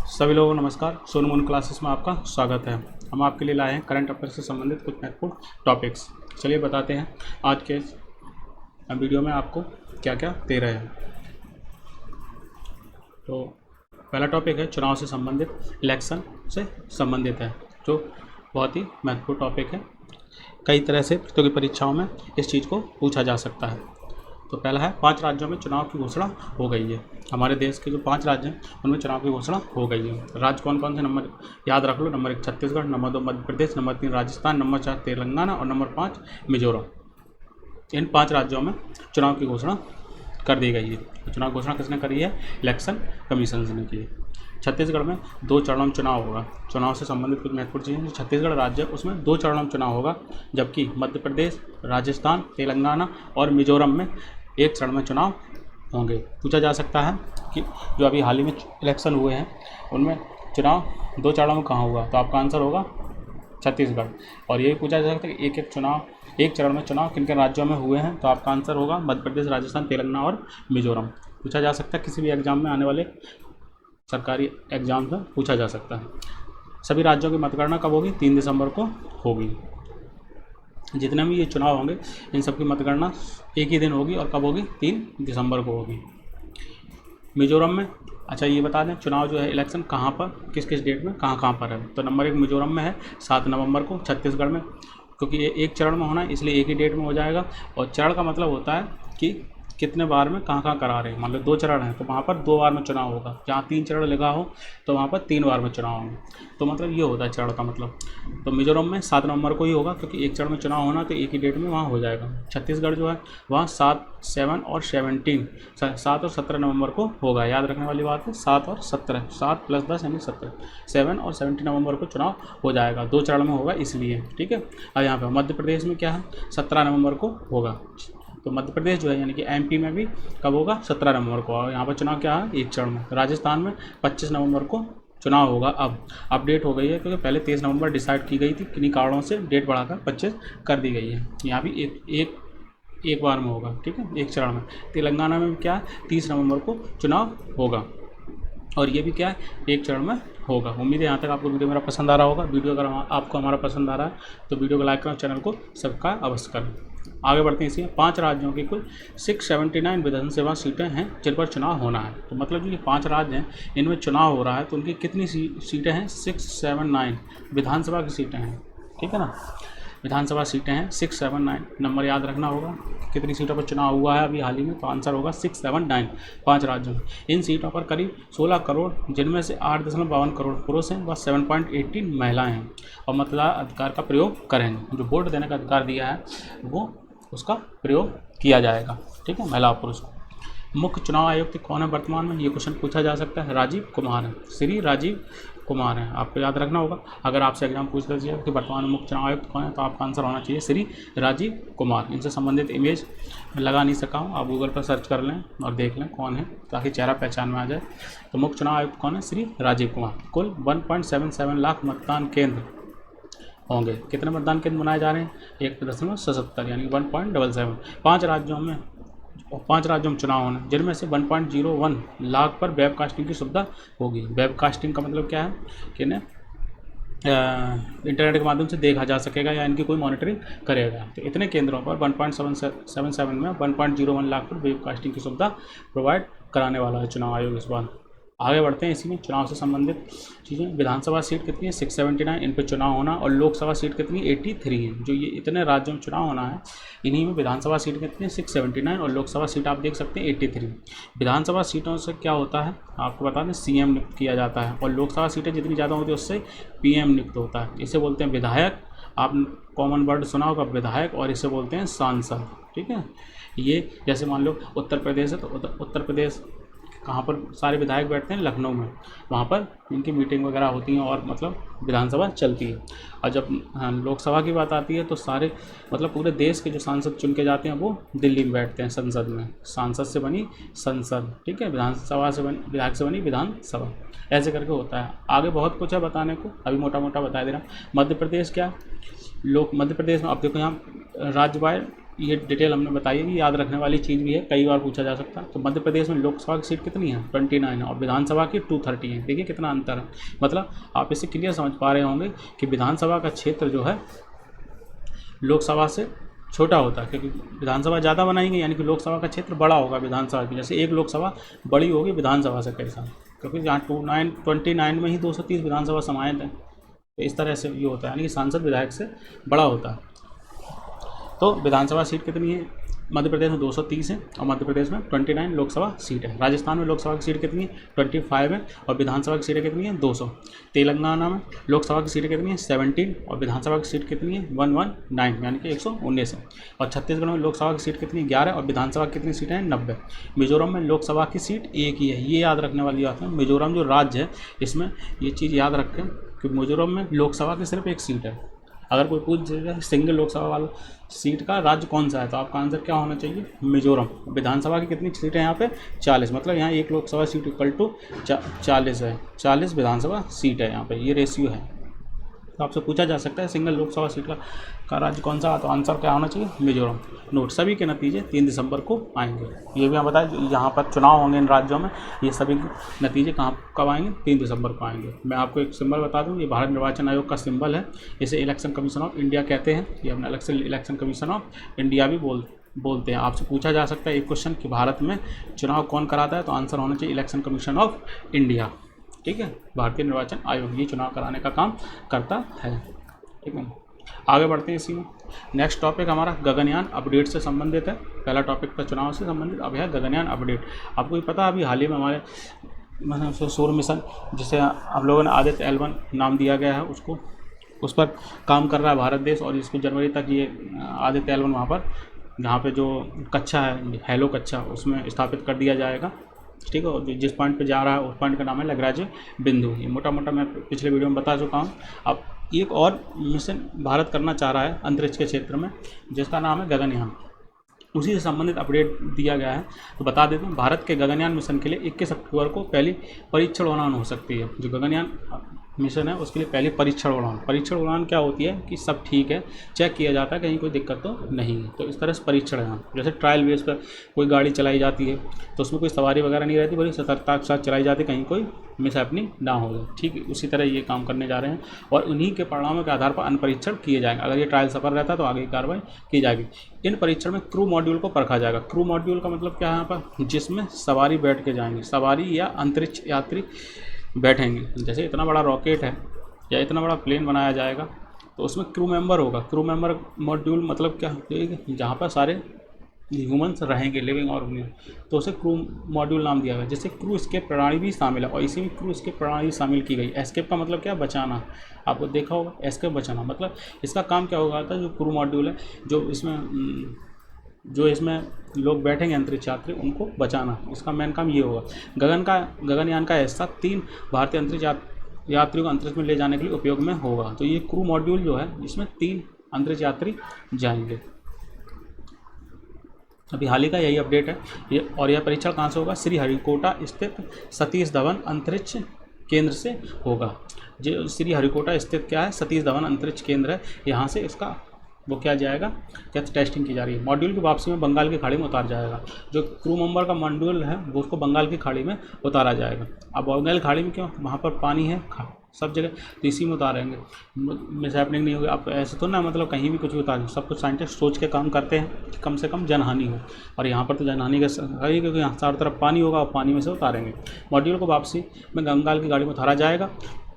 सभी लोगों को नमस्कार। सोनू मोन क्लासेस में आपका स्वागत है। हम आपके लिए लाए हैं करंट अफेयर से संबंधित कुछ महत्वपूर्ण टॉपिक्स। चलिए बताते हैं आज के वीडियो में आपको क्या क्या दे रहे हैं। तो पहला टॉपिक है चुनाव से संबंधित, इलेक्शन से संबंधित है, जो बहुत ही महत्वपूर्ण टॉपिक है। कई तरह से प्रतियोगी परीक्षाओं में इस चीज़ को पूछा जा सकता है। तो पहला है 5 राज्यों में चुनाव की घोषणा हो गई है। हमारे देश के जो 5 राज्य हैं उनमें चुनाव की घोषणा हो गई है। राज्य कौन कौन से नंबर याद रख लो। Number 1 Chhattisgarh, number 2 Madhya Pradesh, number 3 Rajasthan, number 4 Telangana और नंबर 5 मिजोरम। इन 5 राज्यों में चुनाव की घोषणा कर दी गई है। चुनाव घोषणा किसने करी है? इलेक्शन कमीशन ने की है। छत्तीसगढ़ में 2 चरणों में चुनाव होगा। चुनाव से संबंधित कुछ महत्वपूर्ण चीज़ें, जो छत्तीसगढ़ राज्य है उसमें 2 चरणों में चुनाव होगा, जबकि मध्य प्रदेश, राजस्थान, तेलंगाना और मिजोरम में 1 चरण में चुनाव होंगे। पूछा जा सकता है कि जो अभी हाल ही में इलेक्शन हुए हैं उनमें चुनाव 2 चरणों में कहाँ हुआ, तो आपका आंसर होगा छत्तीसगढ़। और ये भी पूछा जा सकता है कि एक चरण में चुनाव किन किन राज्यों में हुए हैं, तो आपका आंसर होगा मध्य प्रदेश, राजस्थान, तेलंगाना और मिजोरम। पूछा जा सकता है किसी भी एग्जाम में, आने वाले सरकारी एग्जाम में पूछा जा सकता है। सभी राज्यों की मतगणना कब होगी? 3 दिसंबर को होगी। जितने भी ये चुनाव होंगे इन सबकी मतगणना एक ही दिन होगी, और कब होगी? 3 दिसंबर को होगी। मिजोरम में, अच्छा ये बता दें, चुनाव जो है इलेक्शन कहाँ पर, किस किस डेट में, कहाँ पर है। तो नंबर 1 मिजोरम में है 7 नवंबर को। छत्तीसगढ़ में, क्योंकि ये एक चरण में होना है इसलिए एक ही डेट में हो जाएगा। और चरण का मतलब होता है कि कितने बार में कहाँ करा रहे हैं। मान लो 2 चरण हैं तो वहाँ पर 2 बार में चुनाव होगा। जहाँ 3 चरण लिखा हो तो वहाँ पर 3 बार में चुनाव होंगे। तो मतलब ये होता है चरण का मतलब। तो मिजोरम में 7 नवंबर को ही होगा, क्योंकि एक चरण में चुनाव होना तो एक ही डेट में वहाँ हो जाएगा। छत्तीसगढ़ जो है वहाँ 7 और 17 नवंबर को होगा। याद रखने वाली बात है 7 और 17, 7 + 10 यानी 17। 7 और 17 नवंबर को चुनाव हो जाएगा। 2 चरण में होगा इसलिए, ठीक है। अब यहाँ पर मध्य प्रदेश में क्या है, 17 नवंबर को होगा। तो मध्य प्रदेश जो है यानी कि एमपी में भी कब होगा? 17 नवंबर को। और यहाँ पर चुनाव क्या है? एक चरण में। राजस्थान में 25 नवंबर को चुनाव होगा। अब अपडेट हो गई है, क्योंकि पहले 23 नवंबर डिसाइड की गई थी, किन्हीं कारणों से डेट बढ़ाकर 25 कर दी गई है। यहाँ भी एक बार में होगा, ठीक है, एक चरण में। तेलंगाना में क्या है? 30 नवंबर को चुनाव होगा, और ये भी क्या है? एक चरण में होगा। उम्मीद है यहाँ तक आपको वीडियो मेरा पसंद आ रहा होगा। वीडियो अगर आपको हमारा पसंद आ रहा है तो वीडियो को लाइक करें, चैनल को सब्सक्राइब अवश्य करें। आगे बढ़ते हैं। इसमें 5 राज्यों की कुल 679 विधानसभा सीटें हैं जिन पर चुनाव होना है। तो मतलब जो ये 5 राज्य हैं इनमें चुनाव हो रहा है, तो उनकी कितनी सीटें हैं? 679 विधानसभा की सीटें हैं, ठीक है ना। विधानसभा सीटें हैं 679। नंबर याद रखना होगा कितनी सीटों पर चुनाव हुआ है अभी हाल ही में, तो आंसर होगा 679। 5 राज्यों में इन सीटों पर करीब 16 करोड़, जिनमें से 8.52 करोड़ पुरुष हैं व 7.18 महिलाएं हैं, और मतदान अधिकार का प्रयोग करेंगे। जो वोट देने का अधिकार दिया है वो उसका प्रयोग किया जाएगा, ठीक है, महिला और पुरुष को। मुख्य चुनाव आयुक्त कौन है वर्तमान में? ये क्वेश्चन पूछा जा सकता है। राजीव कुमार है, श्री राजीव कुमार हैं। आपको याद रखना होगा, अगर आपसे एग्जाम पूछ दीजिए कि वर्तमान में मुख्य चुनाव आयुक्त कौन है, तो आपका आंसर होना चाहिए श्री राजीव कुमार। इनसे संबंधित इमेज लगा नहीं सका हूँ, आप गूगल पर सर्च कर लें और देख लें कौन है, ताकि चेहरा पहचान में आ जाए। तो मुख्य चुनाव आयुक्त कौन है? श्री राजीव कुमार। कुल 1.77 लाख मतदान केंद्र होंगे। कितने मतदान केंद्र बनाए जा रहे हैं? 1.77 यानी 1.77। 5 राज्यों में चुनाव होना, जिनमें से 1.01 लाख पर वेबकास्टिंग की सुविधा होगी। वेबकास्टिंग का मतलब क्या है कि इन्हें इंटरनेट के माध्यम से देखा जा सकेगा या इनकी कोई मॉनिटरिंग करेगा। तो इतने केंद्रों पर 1.77 में 1.01 लाख पर वेबकास्टिंग की सुविधा प्रोवाइड कराने वाला है चुनाव आयोग इस बार। आगे बढ़ते हैं। इसी में चुनाव से संबंधित चीज़ें। विधानसभा सीट कितनी है? 679, इन पर चुनाव होना। और लोकसभा सीट कितनी? 83 है। जो ये इतने राज्यों में चुनाव होना है, इन्हीं में विधानसभा सीट कितनी है? 679, और लोकसभा सीट आप देख सकते हैं 83। विधानसभा सीटों से क्या होता है आपको बता दें, सीएम नियुक्त किया जाता है, और लोकसभा सीटें जितनी ज़्यादा होती है उससे पीएम नियुक्त होता है। इसे बोलते हैं विधायक। आप कॉमन वर्ड सुना होगा विधायक, और इसे बोलते हैं सांसद, ठीक है। ये जैसे मान लो उत्तर प्रदेश है, तो उत्तर प्रदेश कहाँ पर सारे विधायक बैठते हैं? लखनऊ में। वहाँ पर इनकी मीटिंग वगैरह होती हैं और मतलब विधानसभा चलती है। और जब लोकसभा की बात आती है तो सारे मतलब पूरे देश के जो सांसद चुन के जाते हैं वो दिल्ली में बैठते हैं संसद में। सांसद से बनी संसद, ठीक है, विधानसभा से बनी, विधायक से बनी विधानसभा, ऐसे करके होता है। आगे बहुत कुछ है बताने को, अभी मोटा मोटा बता दे रहा हूँ। मध्य प्रदेश क्या? मध्य प्रदेश में अब देखो यहाँ राज्य वार ये डिटेल हमने बताई है, याद रखने वाली चीज़ भी है, कई बार पूछा जा सकता है। तो मध्य प्रदेश में लोकसभा की सीट कितनी है? 29 है, और विधानसभा की 230 है। देखिए कितना अंतर है। मतलब आप इससे क्लियर समझ पा रहे होंगे कि विधानसभा का क्षेत्र जो है लोकसभा से छोटा होता है, क्योंकि विधानसभा ज़्यादा बनाएंगे यानी कि लोकसभा का क्षेत्र बड़ा होगा विधानसभा की। जैसे एक लोकसभा बड़ी होगी विधानसभा से कई साल, क्योंकि यहाँ 29 में ही 230 विधानसभा समाहित है। तो इस तरह से ये होता है, यानी कि सांसद विधायक से बड़ा होता है। तो विधानसभा सीट कितनी है? मध्य प्रदेश में 230 है, और मध्य प्रदेश में 29 लोकसभा सीट है। राजस्थान में लोकसभा की सीट कितनी है? 25 है, और विधानसभा की सीटें कितनी है? 200। तेलंगाना में लोकसभा की सीटें कितनी है? 17, और विधानसभा की सीट कितनी है? 119 यानी कि 119 है। और छत्तीसगढ़ में लोकसभा की सीट कितनी? 11, और विधानसभा की कितनी सीटें हैं? 90। मिजोरम में लोकसभा की सीट एक ही है, ये याद रखने वाली बात है। मिजोरम जो राज्य है इसमें ये चीज़ याद रखें कि मिजोरम में लोकसभा की सिर्फ एक सीट है। अगर कोई पूछ जाए सिंगल लोकसभा वाला सीट का राज्य कौन सा है, तो आपका आंसर क्या होना चाहिए? मिजोरम। विधानसभा की कितनी सीटें हैं यहाँ पे? 40। मतलब यहाँ एक लोकसभा सीट इक्वल टू 40 है, 40 विधानसभा सीट है यहाँ पे, ये रेशियो है। तो आपसे पूछा जा सकता है सिंगल लोकसभा सीट का राज्य कौन सा है, तो आंसर क्या होना चाहिए? मिजोरम। नोट, सभी के नतीजे 3 दिसंबर को आएंगे। ये भी हम बताएं यहाँ पर चुनाव होंगे इन राज्यों में, ये सभी के नतीजे कब आएंगे? 3 दिसंबर को आएंगे। मैं आपको एक सिंबल बता दूँ, ये भारत निर्वाचन आयोग का सिंबल है, इसे इलेक्शन कमीशन ऑफ इंडिया कहते हैं। ये अपना इलेक्शन कमीशन ऑफ इंडिया भी बोलते हैं। आपसे पूछा जा सकता है एक क्वेश्चन कि भारत में चुनाव कौन कराता है, तो आंसर होना चाहिए इलेक्शन कमीशन ऑफ इंडिया। ठीक है, भारतीय निर्वाचन आयोग ये चुनाव कराने का काम करता है। ठीक है, आगे बढ़ते हैं इसी में। नेक्स्ट टॉपिक हमारा गगनयान अपडेट से संबंधित है। पहला टॉपिक था चुनाव से संबंधित, अब है गगनयान अपडेट। आपको भी पता है अभी हाल ही में हमारे मतलब सूर्य मिशन, जिसे हम लोगों ने आदित्य L1 नाम दिया गया है, उस पर काम कर रहा है भारत देश, और इसको जनवरी तक ये आदित्य L1 वहाँ पर जहाँ पे जो कक्षा है हेलो कक्षा उसमें स्थापित कर दिया जाएगा। ठीक है, और जिस पॉइंट पे जा रहा है उस पॉइंट का नाम है लग्रांज बिंदु। ये मोटा मोटा मैं पिछले वीडियो में बता चुका हूँ। अब एक और मिशन भारत करना चाह रहा है अंतरिक्ष के क्षेत्र में, जिसका नाम है गगनयान। उसी से संबंधित अपडेट दिया गया है, तो बता देते हैं। भारत के गगनयान मिशन के लिए 21 अक्टूबर को पहली परीक्षण उड़ान हो सकती है। जो गगनयान मिशन है उसके लिए पहली परीक्षण उड़ान क्या होती है कि सब ठीक है, चेक किया जाता है कहीं कोई दिक्कत तो नहीं है। तो इस तरह से परीक्षण है, जैसे ट्रायल बेस पर कोई गाड़ी चलाई जाती है तो उसमें कोई सवारी वगैरह नहीं रहती, बड़ी सतर्कता के साथ चलाई जाती है, कहीं कोई मिसहैपनिंग ना हो जाए। ठीक है, उसी तरह ये काम करने जा रहे हैं, और उन्हीं के परिणामों के आधार पर अन्य परीक्षण किए जाएंगे। अगर ये ट्रायल सफल रहता है तो आगे की कार्रवाई की जाएगी। इन परीक्षण में क्रू मॉड्यूल को परखा जाएगा। क्रू मॉड्यूल का मतलब क्या है यहाँ पर? जिसमें सवारी बैठ के जाएंगे, सवारी या अंतरिक्ष यात्री बैठेंगे। जैसे इतना बड़ा रॉकेट है या इतना बड़ा प्लेन बनाया जाएगा तो उसमें क्रू मेंबर होगा। क्रू मेंबर मॉड्यूल मतलब क्या है? जहाँ पर सारे ह्यूमंस रहेंगे, लिविंग ऑर्गेनिज्म, तो उसे क्रू मॉड्यूल नाम दिया गया। जैसे क्रू एस्केप प्रणाली भी शामिल है, और इसी में क्रू एस्केप प्रणाली शामिल की गई। एस्केप का मतलब क्या? बचाना। आपको देखा होगा एस्केप बचाना, मतलब इसका काम क्या होगा था? जो क्रू मॉड्यूल है, जो इसमें लोग बैठेंगे अंतरिक्ष यात्री, उनको बचाना, इसका मेन काम ये होगा। गगनयान का हिस्सा 3 भारतीय अंतरिक्ष यात्रियों को अंतरिक्ष में ले जाने के लिए उपयोग में होगा। तो ये क्रू मॉड्यूल जो है इसमें 3 अंतरिक्ष यात्री जाएंगे। अभी हाल ही का यही अपडेट है ये। और यह परीक्षण कहाँ से होगा? श्रीहरिकोटा स्थित सतीश धवन अंतरिक्ष केंद्र से होगा। जो श्रीहरिकोटा स्थित क्या है? सतीश धवन अंतरिक्ष केंद्र है, यहाँ से इसका वो क्या जाएगा, क्या टेस्टिंग की जा रही है। मॉड्यूल की वापसी में बंगाल की खाड़ी में उतार जाएगा। जो क्रू मेंबर का मॉड्यूल है वो उसको बंगाल की खाड़ी में उतारा जाएगा। अब बंगाल खाड़ी में क्यों? वहाँ पर पानी है सब जगह, तो इसी में उतारेंगे, मिसहैपनिंग नहीं होगी। आप ऐसे तो ना मतलब कहीं भी कुछ भी उतारें, सब कुछ साइंटिस्ट सोच के काम करते हैं कि कम से कम जनहानि हो, और यहाँ पर तो जनहानि का है क्योंकि यहाँ चारों तरफ पानी होगा और पानी में से उतारेंगे। मॉड्यूल को वापसी में बंगाल की गाड़ी में उतारा जाएगा।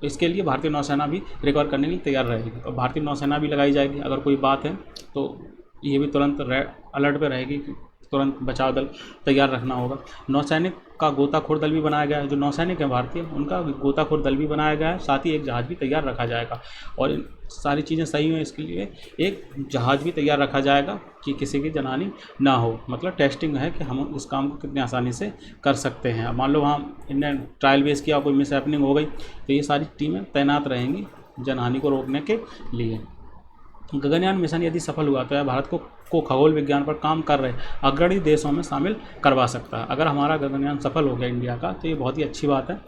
इसके लिए भारतीय नौसेना भी रिकवर करने के लिए तैयार रहेगी, और भारतीय नौसेना भी लगाई जाएगी। अगर कोई बात है तो ये भी तुरंत अलर्ट पे रहेगी, तुरंत बचाव दल तैयार रखना होगा। नौसैनिक का गोताखोर दल भी बनाया गया है। जो नौसैनिक है भारतीय, उनका गोताखोर दल भी बनाया गया है। साथ ही एक जहाज़ भी तैयार रखा जाएगा, और इन सारी चीज़ें सही हैं इसके लिए एक जहाज़ भी तैयार रखा जाएगा कि किसी की जनहानि ना हो। मतलब टेस्टिंग है कि हम इस काम को कितनी आसानी से कर सकते हैं। मान लो वहाँ इनने ट्रायल बेस किया, कोई मिसहैपनिंग हो गई, तो ये सारी टीमें तैनात रहेंगी जनहानि को रोकने के लिए। गगनयान मिशन यदि सफल हुआ तो यह भारत को खगोल विज्ञान पर काम कर रहे अग्रणी देशों में शामिल करवा सकता है। अगर हमारा गगनयान सफल हो गया इंडिया का, तो ये बहुत ही अच्छी बात है।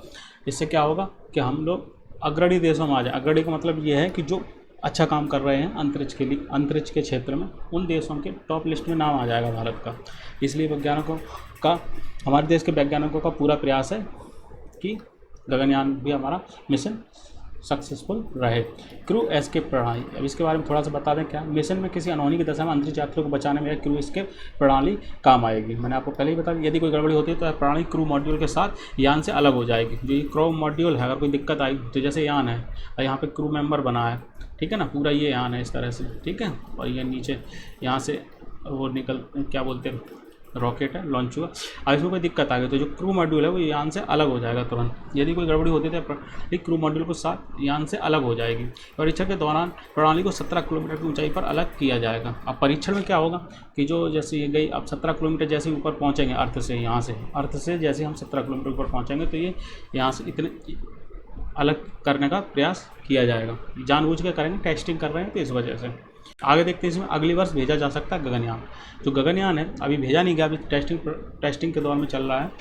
इससे क्या होगा कि हम लोग अग्रणी देशों में आ जाए। अग्रणी का मतलब ये है कि जो अच्छा काम कर रहे हैं अंतरिक्ष के लिए, अंतरिक्ष के क्षेत्र में, उन देशों के टॉप लिस्ट में नाम आ जाएगा भारत का। इसलिए वैज्ञानिकों का, हमारे देश के वैज्ञानिकों का पूरा प्रयास है कि गगनयान भी हमारा मिशन सक्सेसफुल रहे। क्रू एस्केप प्रणाली, अब इसके बारे में थोड़ा सा बता दें। क्या मिशन में किसी अनहोनी की दशा में अंतरिक्ष यात्रियों को बचाने में क्रू एस्केप प्रणाली काम आएगी। मैंने आपको पहले ही बता दिया, यदि कोई गड़बड़ी होती है तो प्रणाली क्रू मॉड्यूल के साथ यान से अलग हो जाएगी। जो ये क्रू मॉड्यूल है, अगर कोई दिक्कत आई तो जैसे यान है और यहाँ पे क्रू मेंबर बना है, ठीक है ना, पूरा ये यान है इस तरह से, ठीक है, और ये नीचे यहाँ से वो निकल, क्या बोलते हैं, रॉकेट है, लॉन्च हुआ। अब इसमें कोई दिक्कत आ गई तो जो क्रू मॉड्यूल है वो यान से अलग हो जाएगा तुरंत। यदि कोई गड़बड़ी होती है तो क्रू मॉड्यूल को साथ यान से अलग हो जाएगी। परीक्षण के दौरान प्रणाली को 17 किलोमीटर की ऊंचाई पर अलग किया जाएगा। अब परीक्षण में क्या होगा कि जो जैसे ये गई, अब 17 किलोमीटर जैसे ऊपर पहुँचेंगे अर्थ से, यहाँ से अर्थ से जैसे हम 17 किलोमीटर ऊपर पहुँचेंगे तो ये यहाँ से इतने अलग करने का प्रयास किया जाएगा। जानबूझ के करेंगे, टेस्टिंग कर रहे हैं तो इस वजह से। आगे देखते हैं, इसमें अगले वर्ष भेजा जा सकता है गगनयान। जो गगनयान है अभी भेजा नहीं गया, अभी टेस्टिंग के दौर में चल रहा है।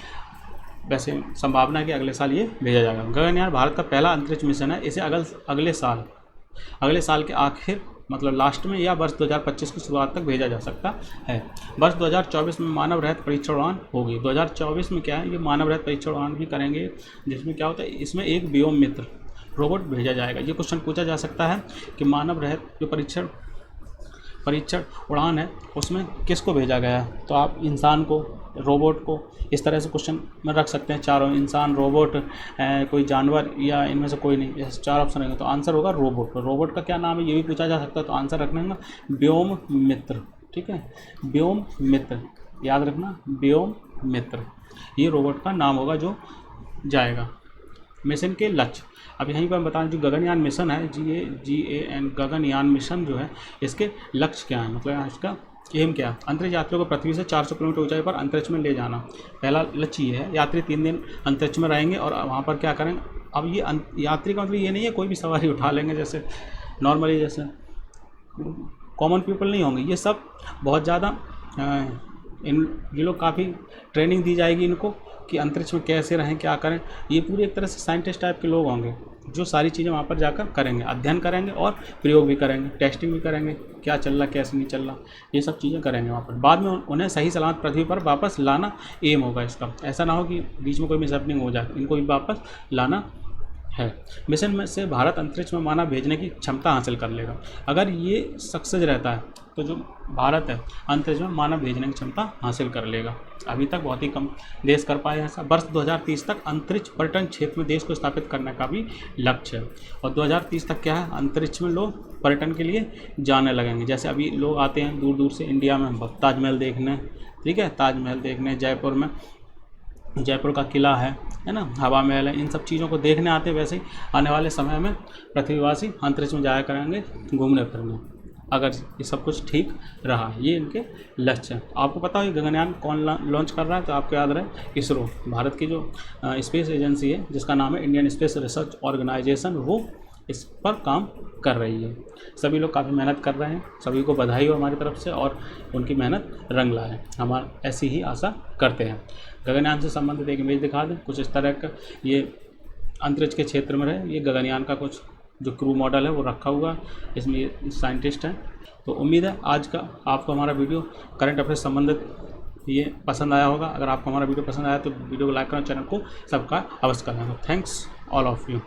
वैसे संभावना है कि अगले साल ये भेजा जाएगा। गगनयान भारत का पहला अंतरिक्ष मिशन है। इसे अगले साल के आखिर, मतलब लास्ट में, या वर्ष 2025 की शुरुआत तक भेजा जा सकता है। वर्ष 2024 में मानव रहित परीक्षण उड़ान होगी। 2024 में क्या है, ये मानव रहित परीक्षण उड़ान भी करेंगे, जिसमें क्या होता है, इसमें एक व्योम मित्र रोबोट भेजा जाएगा। ये क्वेश्चन पूछा जा सकता है कि मानव रहित जो परीक्षण उड़ान है उसमें किसको भेजा गया है, तो आप इंसान को, रोबोट को, इस तरह से क्वेश्चन में रख सकते हैं। चारों, इंसान, रोबोट, कोई जानवर, या इनमें से कोई नहीं, ऐसे 4 ऑप्शन रहेंगे तो आंसर होगा रोबोट। रोबोट का क्या नाम है ये भी पूछा जा सकता है, तो आंसर रखना है व्योम मित्र, ठीक है, व्योम मित्र, याद रखना, व्योम मित्र, ये रोबोट का नाम होगा जो जाएगा। मिशन के लक्ष्य, अब यहीं पर बताएं, जो गगनयान मिशन है, GAN गगनयान मिशन जो है, इसके लक्ष्य क्या है, मतलब इसका एम क्या है। अंतरिक्ष यात्रियों को पृथ्वी से 400 किलोमीटर ऊंचाई पर अंतरिक्ष में ले जाना, पहला लक्ष्य ये है। यात्री 3 दिन अंतरिक्ष में रहेंगे और वहाँ पर क्या करेंगे। अब ये यात्री का मतलब ये नहीं है कोई भी सवारी उठा लेंगे, जैसे नॉर्मली जैसे कॉमन पीपल नहीं होंगे, ये सब बहुत ज़्यादा ये लोग काफ़ी ट्रेनिंग दी जाएगी इनको कि अंतरिक्ष में कैसे रहें, क्या करें। ये पूरी एक तरह से साइंटिस्ट टाइप के लोग होंगे जो सारी चीज़ें वहाँ पर जाकर करेंगे, अध्ययन करेंगे और प्रयोग भी करेंगे, टेस्टिंग भी करेंगे, क्या चल रहा कैसे नहीं चल रहा, ये सब चीज़ें करेंगे वहाँ पर। बाद में उन्हें सही सलामत पृथ्वी पर वापस लाना एम होगा इसका। ऐसा ना हो कि बीच में कोई मिसहैपनिंग हो जाए, इनको भी वापस लाना है। मिशन में से भारत अंतरिक्ष में मानव भेजने की क्षमता हासिल कर लेगा। अगर ये सक्सेस रहता है तो जो भारत है अंतरिक्ष में मानव भेजने की क्षमता हासिल कर लेगा। अभी तक बहुत ही कम देश कर पाए हैं ऐसा। वर्ष 2030 तक अंतरिक्ष पर्यटन क्षेत्र में देश को स्थापित करने का भी लक्ष्य है। और 2030 तक क्या है, अंतरिक्ष में लोग पर्यटन के लिए जाने लगेंगे। जैसे अभी लोग आते हैं दूर दूर से इंडिया में ताजमहल देखने, ठीक है, ताजमहल देखने, जयपुर में जयपुर का किला है ना, हवा महल है, इन सब चीज़ों को देखने आते हैं। वैसे ही आने वाले समय में पृथ्वीवासी अंतरिक्ष में जाया करेंगे घूमने फिरने, अगर ये सब कुछ ठीक रहा। ये इनके लक्ष्य हैं। आपको पता है गगनयान कौन लॉन्च कर रहा है, तो आपको याद रहे इसरो, भारत की जो स्पेस एजेंसी है जिसका नाम है इंडियन स्पेस रिसर्च ऑर्गेनाइजेशन, वो इस पर काम कर रही है। सभी लोग काफ़ी मेहनत कर रहे हैं, सभी को बधाई हो हमारी तरफ से, और उनकी मेहनत रंग लाए, हम ऐसी ही आशा करते हैं। गगनयान से संबंधित एक इमेज दिखा दें, कुछ इस तरह का, ये अंतरिक्ष के क्षेत्र में रहे, ये गगनयान का कुछ जो क्रू मॉडल है वो रखा हुआ, इसमें ये साइंटिस्ट हैं। तो उम्मीद है आज का आपको हमारा वीडियो करंट अफेयर संबंधित ये पसंद आया होगा। अगर आपको हमारा वीडियो पसंद आया तो वीडियो को लाइक करना, चैनल को सब्सक्राइब अवश्य करना। Thanks all of you.